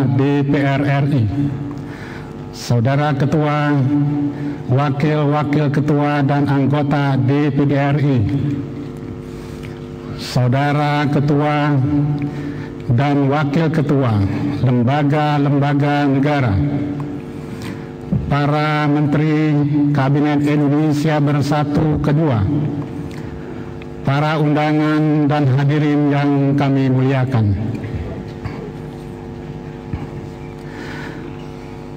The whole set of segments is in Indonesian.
DPR RI, Saudara Ketua, Wakil-Wakil Ketua dan Anggota DPD RI, Saudara Ketua dan Wakil Ketua lembaga-lembaga negara, para Menteri Kabinet Indonesia Bersatu Kedua, para undangan dan hadirin yang kami muliakan.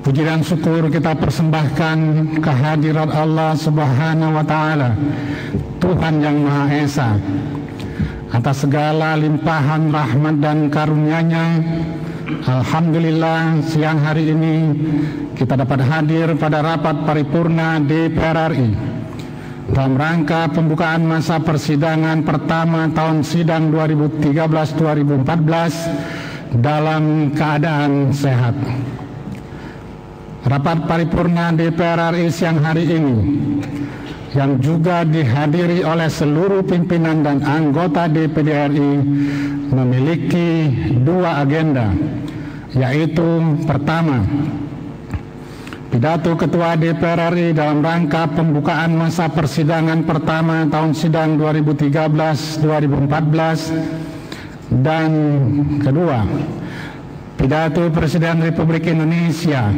Puji dan syukur kita persembahkan kehadirat Allah Subhanahu wa Ta'ala, Tuhan yang Maha Esa, atas segala limpahan rahmat dan karunia-Nya. Alhamdulillah, siang hari ini kita dapat hadir pada rapat paripurna DPR RI dalam rangka pembukaan masa persidangan pertama tahun sidang 2013-2014 dalam keadaan sehat. Rapat paripurna DPR RI siang hari ini yang juga dihadiri oleh seluruh pimpinan dan anggota DPD RI memiliki dua agenda, yaitu pertama, pidato Ketua DPR RI dalam rangka pembukaan masa persidangan pertama tahun sidang 2013-2014, dan kedua, pidato Presiden Republik Indonesia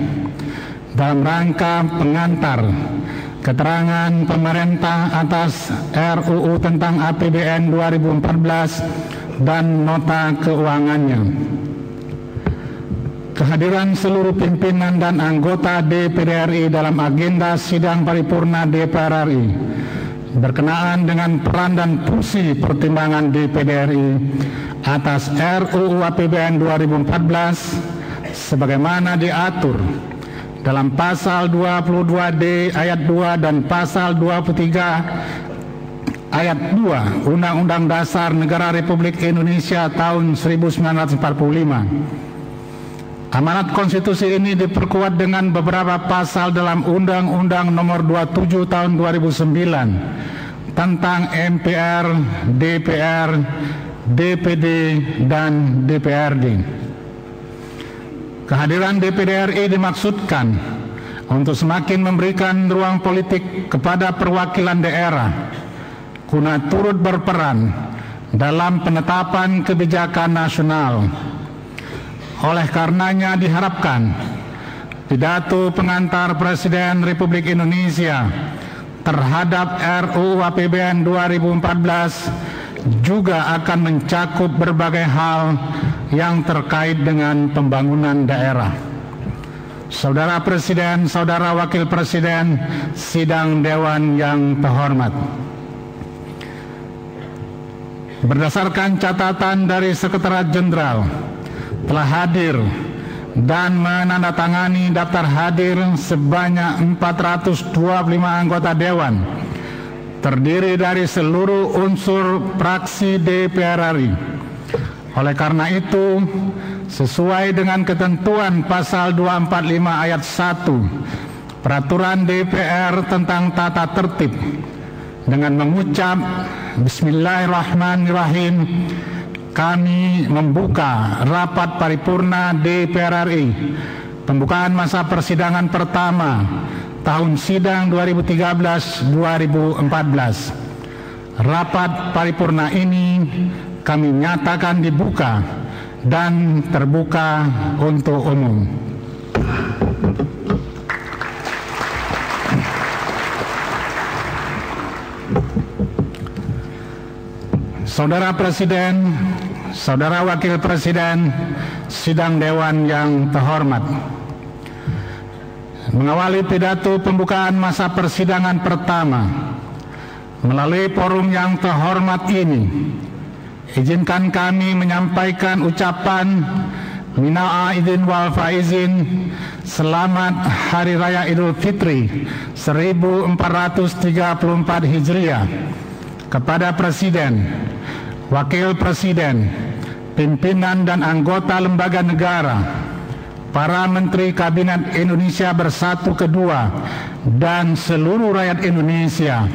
dalam rangka pengantar keterangan pemerintah atas RUU tentang APBN 2014 dan nota keuangannya. Kehadiran seluruh pimpinan dan anggota DPD RI dalam agenda sidang paripurna DPR RI berkenaan dengan peran dan fungsi pertimbangan DPD RI atas RUU APBN 2014 sebagaimana diatur dalam pasal 22D ayat 2 dan pasal 23 ayat 2 Undang-Undang Dasar Negara Republik Indonesia tahun 1945. Amanat konstitusi ini diperkuat dengan beberapa pasal dalam Undang-Undang Nomor 27 tahun 2009 tentang MPR, DPR, DPD, dan DPRD. Kehadiran DPD RI dimaksudkan untuk semakin memberikan ruang politik kepada perwakilan daerah guna turut berperan dalam penetapan kebijakan nasional. Oleh karenanya diharapkan pidato pengantar Presiden Republik Indonesia terhadap RUU APBN 2014 juga akan mencakup berbagai hal yang terkait dengan pembangunan daerah. Saudara Presiden, Saudara Wakil Presiden, sidang Dewan yang terhormat. Berdasarkan catatan dari Sekretariat Jenderal, telah hadir dan menandatangani daftar hadir sebanyak 425 anggota Dewan, terdiri dari seluruh unsur fraksi DPR RI. Oleh karena itu, sesuai dengan ketentuan pasal 245 ayat 1 Peraturan DPR tentang tata tertib, dengan mengucap Bismillahirrahmanirrahim, kami membuka rapat paripurna DPR RI pembukaan masa persidangan pertama tahun sidang 2013-2014. Rapat paripurna ini kami nyatakan dibuka dan terbuka untuk umum. Saudara Presiden, Saudara Wakil Presiden, sidang Dewan yang terhormat. Mengawali pidato pembukaan masa persidangan pertama melalui forum yang terhormat ini, izinkan kami menyampaikan ucapan minal aidin wal faizin, selamat Hari Raya Idul Fitri 1434 Hijriah kepada Presiden, Wakil Presiden, pimpinan dan anggota lembaga negara, para Menteri Kabinet Indonesia Bersatu Kedua, dan seluruh rakyat Indonesia.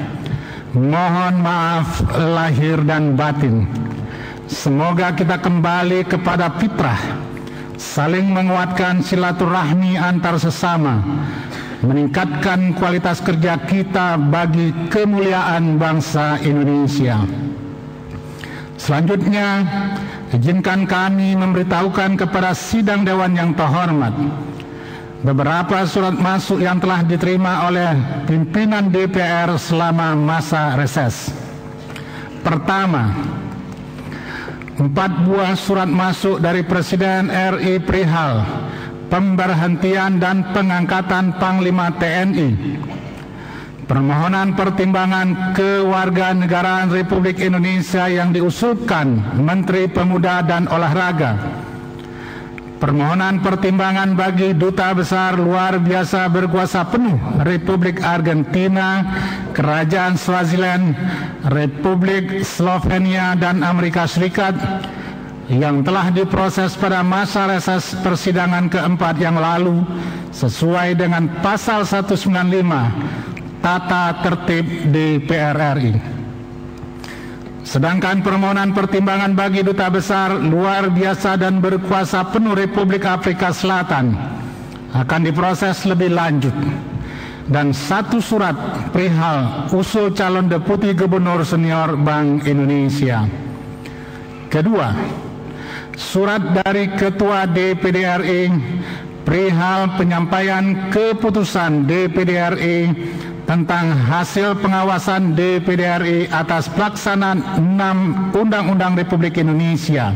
Mohon maaf lahir dan batin. Semoga kita kembali kepada fitrah saling menguatkan silaturahmi antar sesama, meningkatkan kualitas kerja kita bagi kemuliaan bangsa Indonesia. Selanjutnya, izinkan kami memberitahukan kepada sidang Dewan yang terhormat beberapa surat masuk yang telah diterima oleh pimpinan DPR selama masa reses. Pertama, 4 buah surat masuk dari Presiden RI perihal pemberhentian dan pengangkatan Panglima TNI, permohonan pertimbangan kewarganegaraan Republik Indonesia yang diusulkan Menteri Pemuda dan Olahraga, permohonan pertimbangan bagi Duta Besar Luar Biasa Berkuasa Penuh Republik Argentina, Kerajaan Swaziland, Republik Slovenia, dan Amerika Serikat yang telah diproses pada masa reses persidangan keempat yang lalu sesuai dengan pasal 195 Tata Tertib DPR RI. Sedangkan permohonan pertimbangan bagi Duta Besar Luar Biasa dan Berkuasa Penuh Republik Afrika Selatan akan diproses lebih lanjut, dan 1 surat perihal usul calon Deputi Gubernur Senior Bank Indonesia. Kedua, surat dari Ketua DPD RI perihal penyampaian keputusan DPD RI tentang hasil pengawasan DPD RI atas pelaksanaan 6 Undang-Undang Republik Indonesia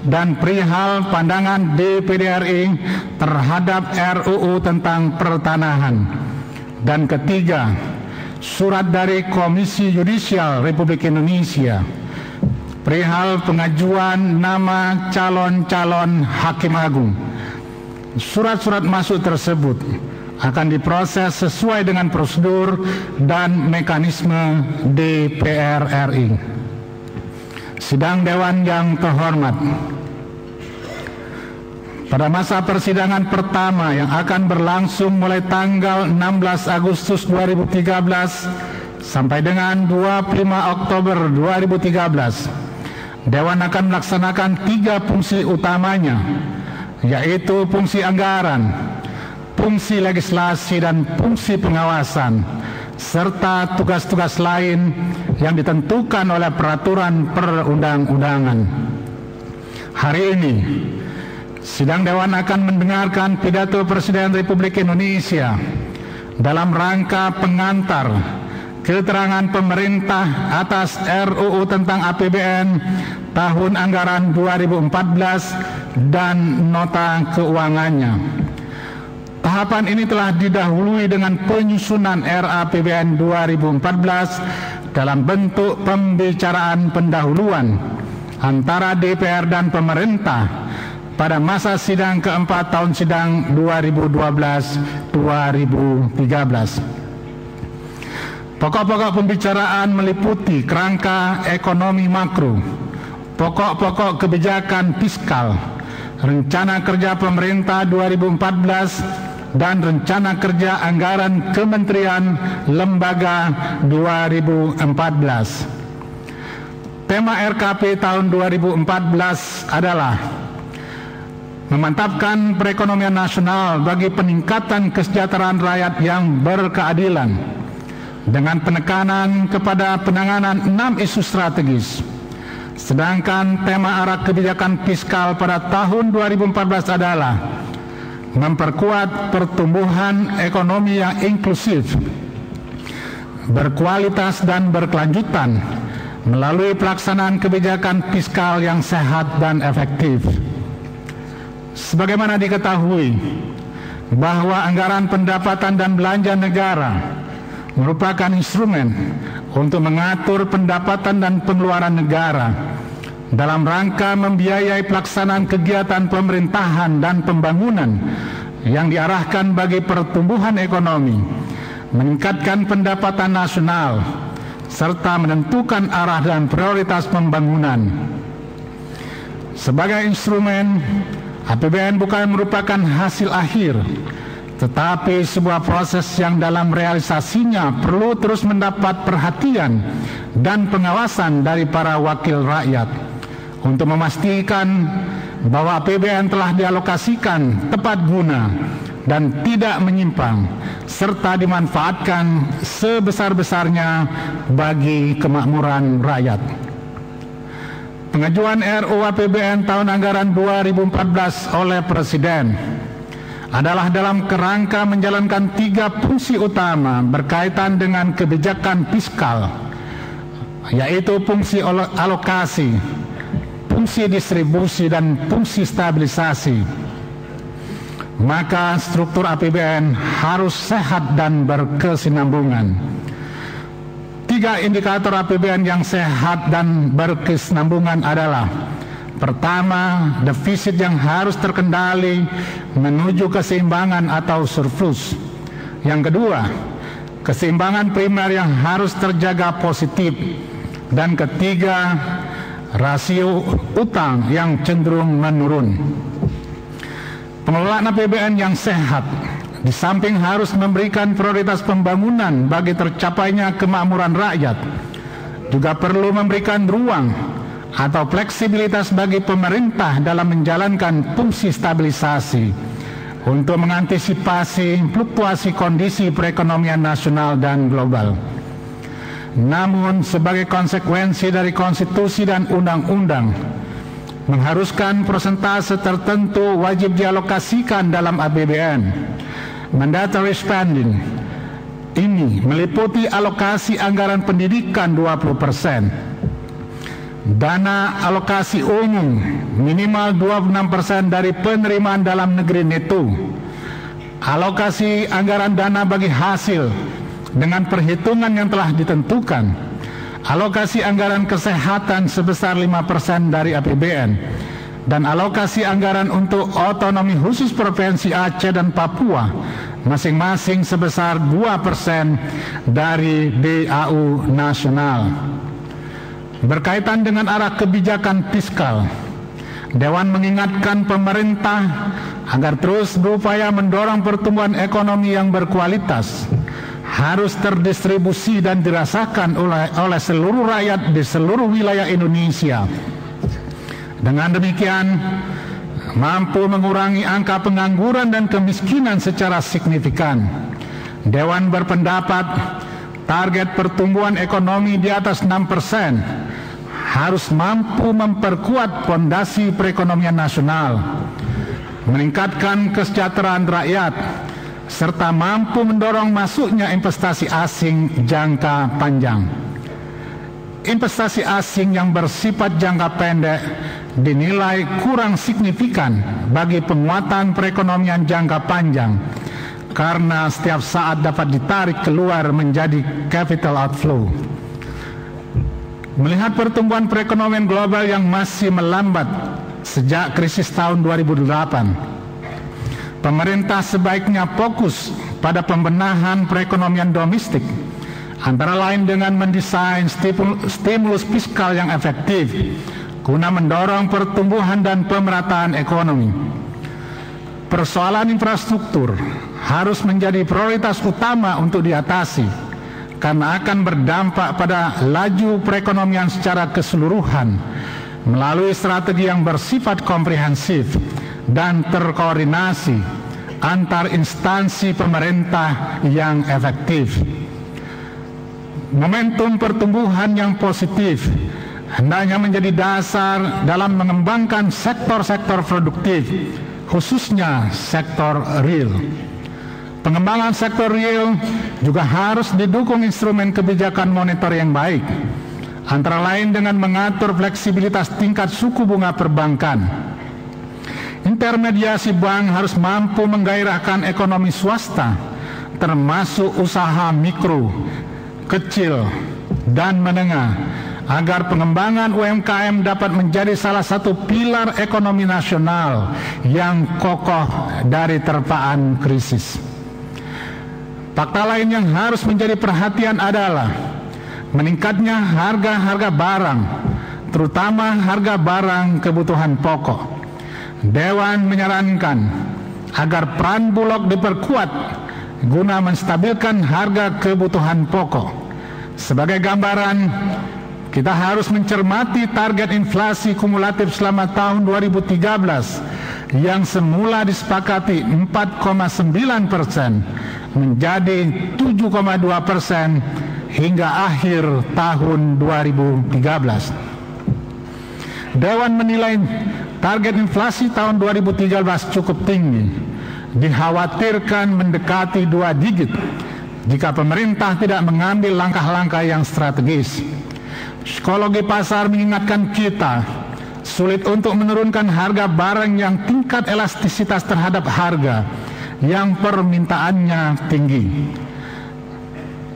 dan perihal pandangan DPD RI terhadap RUU tentang pertanahan. Dan ketiga, surat dari Komisi Yudisial Republik Indonesia perihal pengajuan nama calon-calon Hakim Agung. Surat-surat masuk tersebut akan diproses sesuai dengan prosedur dan mekanisme DPR RI. Sidang Dewan yang terhormat, pada masa persidangan pertama yang akan berlangsung mulai tanggal 16 Agustus 2013 sampai dengan 25 Oktober 2013, Dewan akan melaksanakan 3 fungsi utamanya, yaitu fungsi anggaran, fungsi legislasi, dan fungsi pengawasan, serta tugas-tugas lain yang ditentukan oleh peraturan perundang-undangan. Hari ini, sidang Dewan akan mendengarkan pidato Presiden Republik Indonesia dalam rangka pengantar keterangan pemerintah atas RUU tentang APBN tahun anggaran 2014 dan nota keuangannya. Tahapan ini telah didahului dengan penyusunan RAPBN 2014 dalam bentuk pembicaraan pendahuluan antara DPR dan pemerintah pada masa sidang keempat tahun sidang 2012-2013. Pokok-pokok pembicaraan meliputi kerangka ekonomi makro, pokok-pokok kebijakan fiskal, rencana kerja pemerintah 2014, dan rencana kerja anggaran kementerian lembaga 2014. Tema RKP tahun 2014 adalah memantapkan perekonomian nasional bagi peningkatan kesejahteraan rakyat yang berkeadilan dengan penekanan kepada penanganan 6 isu strategis. Sedangkan tema arah kebijakan fiskal pada tahun 2014 adalah memperkuat pertumbuhan ekonomi yang inklusif, berkualitas, dan berkelanjutan melalui pelaksanaan kebijakan fiskal yang sehat dan efektif. Sebagaimana diketahui bahwa anggaran pendapatan dan belanja negara merupakan instrumen untuk mengatur pendapatan dan pengeluaran negara dalam rangka membiayai pelaksanaan kegiatan pemerintahan dan pembangunan yang diarahkan bagi pertumbuhan ekonomi, meningkatkan pendapatan nasional, serta menentukan arah dan prioritas pembangunan. Sebagai instrumen, APBN bukan merupakan hasil akhir, tetapi sebuah proses yang dalam realisasinya perlu terus mendapat perhatian dan pengawasan dari para wakil rakyat untuk memastikan bahwa APBN telah dialokasikan tepat guna dan tidak menyimpang, serta dimanfaatkan sebesar-besarnya bagi kemakmuran rakyat. Pengajuan RUU APBN tahun anggaran 2014 oleh Presiden adalah dalam kerangka menjalankan 3 fungsi utama berkaitan dengan kebijakan fiskal, yaitu fungsi alokasi, fungsi distribusi, dan fungsi stabilisasi. Maka struktur APBN harus sehat dan berkesinambungan. 3 indikator APBN yang sehat dan berkesinambungan adalah: pertama, defisit yang harus terkendali menuju keseimbangan atau surplus. Yang kedua, keseimbangan primer yang harus terjaga positif. Dan ketiga, rasio utang yang cenderung menurun. Pengelolaan APBN yang sehat di samping harus memberikan prioritas pembangunan bagi tercapainya kemakmuran rakyat, juga perlu memberikan ruang atau fleksibilitas bagi pemerintah dalam menjalankan fungsi stabilisasi untuk mengantisipasi fluktuasi kondisi perekonomian nasional dan global. Namun sebagai konsekuensi dari konstitusi dan undang-undang mengharuskan persentase tertentu wajib dialokasikan dalam APBN. Mandatory spending ini meliputi alokasi anggaran pendidikan 20%, dana alokasi umum minimal 26% dari penerimaan dalam negeri neto, alokasi anggaran dana bagi hasil dengan perhitungan yang telah ditentukan, alokasi anggaran kesehatan sebesar 5% dari APBN, dan alokasi anggaran untuk otonomi khusus Provinsi Aceh dan Papua masing-masing sebesar 2% dari DAU nasional. Berkaitan dengan arah kebijakan fiskal, Dewan mengingatkan pemerintah agar terus berupaya mendorong pertumbuhan ekonomi yang berkualitas, harus terdistribusi dan dirasakan oleh seluruh rakyat di seluruh wilayah Indonesia. Dengan demikian, mampu mengurangi angka pengangguran dan kemiskinan secara signifikan. Dewan berpendapat target pertumbuhan ekonomi di atas 6% harus mampu memperkuat fondasi perekonomian nasional, meningkatkan kesejahteraan rakyat, serta mampu mendorong masuknya investasi asing jangka panjang. Investasi asing yang bersifat jangka pendek dinilai kurang signifikan bagi penguatan perekonomian jangka panjang karena setiap saat dapat ditarik keluar menjadi capital outflow. Melihat pertumbuhan perekonomian global yang masih melambat sejak krisis tahun 2008, pemerintah sebaiknya fokus pada pembenahan perekonomian domestik, antara lain dengan mendesain stimulus fiskal yang efektif guna mendorong pertumbuhan dan pemerataan ekonomi. Persoalan infrastruktur harus menjadi prioritas utama untuk diatasi karena akan berdampak pada laju perekonomian secara keseluruhan melalui strategi yang bersifat komprehensif dan terkoordinasi antar instansi pemerintah yang efektif. Momentum pertumbuhan yang positif hendaknya menjadi dasar dalam mengembangkan sektor-sektor produktif, khususnya sektor real. Pengembangan sektor real juga harus didukung instrumen kebijakan moneter yang baik, antara lain dengan mengatur fleksibilitas tingkat suku bunga perbankan. Intermediasi bank harus mampu menggairahkan ekonomi swasta, termasuk usaha mikro, kecil, dan menengah, agar pengembangan UMKM dapat menjadi salah satu pilar ekonomi nasional yang kokoh dari terpaan krisis. Fakta lain yang harus menjadi perhatian adalah meningkatnya harga-harga barang, terutama harga barang kebutuhan pokok. Dewan menyarankan agar peran Bulog diperkuat guna menstabilkan harga kebutuhan pokok. Sebagai gambaran, kita harus mencermati target inflasi kumulatif selama tahun 2013 yang semula disepakati 4,9% menjadi 7,2% hingga akhir tahun 2013. Dewan menilai target inflasi tahun 2013 cukup tinggi, dikhawatirkan mendekati 2 digit jika pemerintah tidak mengambil langkah-langkah yang strategis. Psikologi pasar mengingatkan kita sulit untuk menurunkan harga barang yang tingkat elastisitas terhadap harga yang permintaannya tinggi.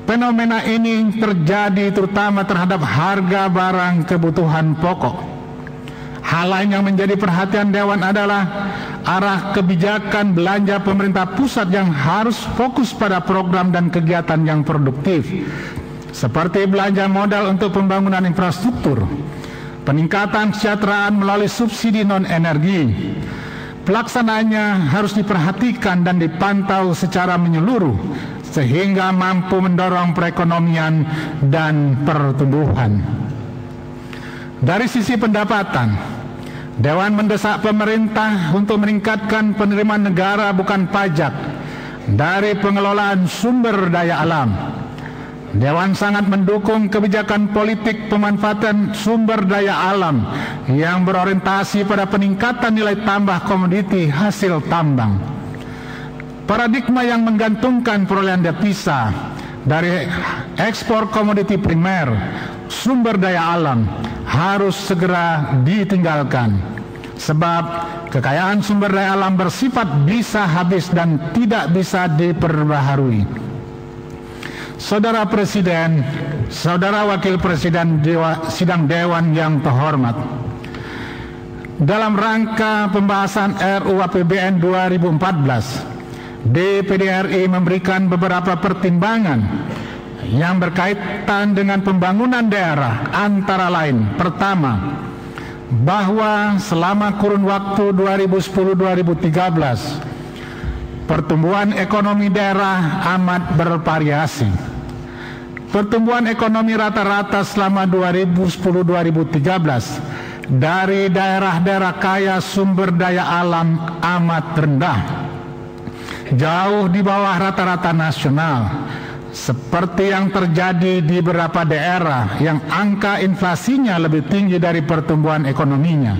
Fenomena ini terjadi terutama terhadap harga barang kebutuhan pokok. Hal lain yang menjadi perhatian Dewan adalah arah kebijakan belanja pemerintah pusat yang harus fokus pada program dan kegiatan yang produktif, seperti belanja modal untuk pembangunan infrastruktur, peningkatan kesejahteraan melalui subsidi non-energi. Pelaksanaannya harus diperhatikan dan dipantau secara menyeluruh sehingga mampu mendorong perekonomian dan pertumbuhan. Dari sisi pendapatan, Dewan mendesak pemerintah untuk meningkatkan penerimaan negara bukan pajak dari pengelolaan sumber daya alam. Dewan sangat mendukung kebijakan politik pemanfaatan sumber daya alam yang berorientasi pada peningkatan nilai tambah komoditi hasil tambang. Paradigma yang menggantungkan perolehan devisa dari ekspor komoditi primer, sumber daya alam harus segera ditinggalkan, sebab kekayaan sumber daya alam bersifat bisa habis dan tidak bisa diperbaharui. Saudara Presiden, Saudara Wakil Presiden sidang Dewan yang terhormat, dalam rangka pembahasan RUU APBN 2014, DPD RI memberikan beberapa pertimbangan yang berkaitan dengan pembangunan daerah, antara lain: pertama, bahwa selama kurun waktu 2010-2013 pertumbuhan ekonomi daerah amat bervariasi. Pertumbuhan ekonomi rata-rata selama 2010-2013 dari daerah-daerah kaya sumber daya alam amat rendah, jauh di bawah rata-rata nasional, seperti yang terjadi di beberapa daerah yang angka inflasinya lebih tinggi dari pertumbuhan ekonominya.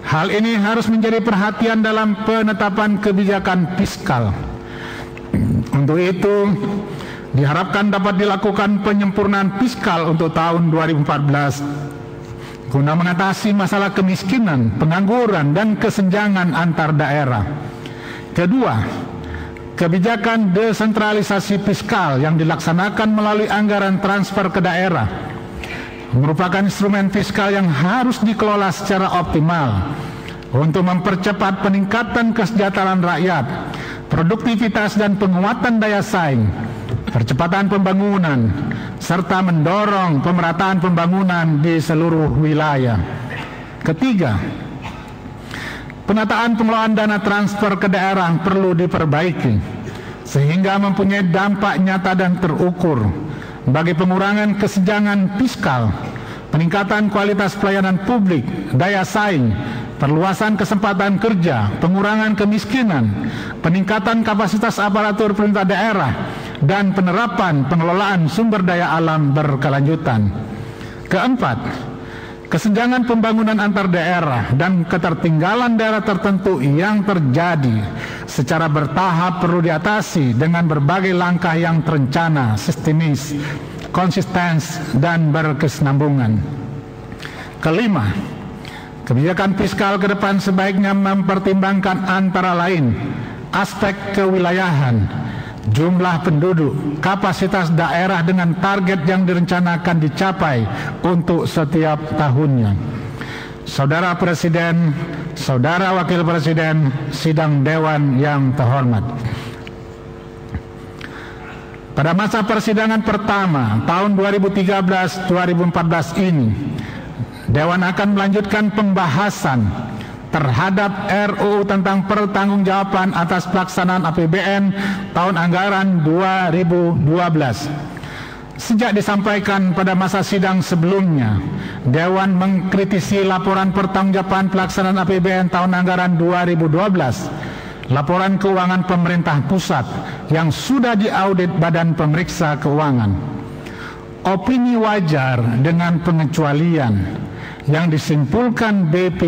Hal ini harus menjadi perhatian dalam penetapan kebijakan fiskal. Untuk itu, diharapkan dapat dilakukan penyempurnaan fiskal untuk tahun 2014 guna mengatasi masalah kemiskinan, pengangguran, dan kesenjangan antar daerah. Kedua, kebijakan desentralisasi fiskal yang dilaksanakan melalui anggaran transfer ke daerah merupakan instrumen fiskal yang harus dikelola secara optimal untuk mempercepat peningkatan kesejahteraan rakyat, produktivitas dan penguatan daya saing, percepatan pembangunan, serta mendorong pemerataan pembangunan di seluruh wilayah. Ketiga, penataan pengelolaan dana transfer ke daerah perlu diperbaiki sehingga mempunyai dampak nyata dan terukur bagi pengurangan kesenjangan fiskal, peningkatan kualitas pelayanan publik, daya saing, perluasan kesempatan kerja, pengurangan kemiskinan, peningkatan kapasitas aparatur pemerintah daerah, dan penerapan pengelolaan sumber daya alam berkelanjutan. Keempat, kesenjangan pembangunan antar daerah dan ketertinggalan daerah tertentu yang terjadi secara bertahap perlu diatasi dengan berbagai langkah yang terencana, sistemis, konsisten, dan berkesinambungan. Kelima, kebijakan fiskal ke depan sebaiknya mempertimbangkan antara lain aspek kewilayahan, jumlah penduduk, kapasitas daerah dengan target yang direncanakan dicapai untuk setiap tahunnya. Saudara Presiden, Saudara Wakil Presiden, sidang Dewan yang terhormat, pada masa persidangan pertama tahun 2013-2014 ini, Dewan akan melanjutkan pembahasan terhadap RUU tentang pertanggungjawaban atas pelaksanaan APBN tahun anggaran 2012. Sejak disampaikan pada masa sidang sebelumnya, Dewan mengkritisi laporan pertanggungjawaban pelaksanaan APBN tahun anggaran 2012, laporan keuangan pemerintah pusat yang sudah diaudit Badan Pemeriksa Keuangan. Opini wajar dengan pengecualian yang disimpulkan BP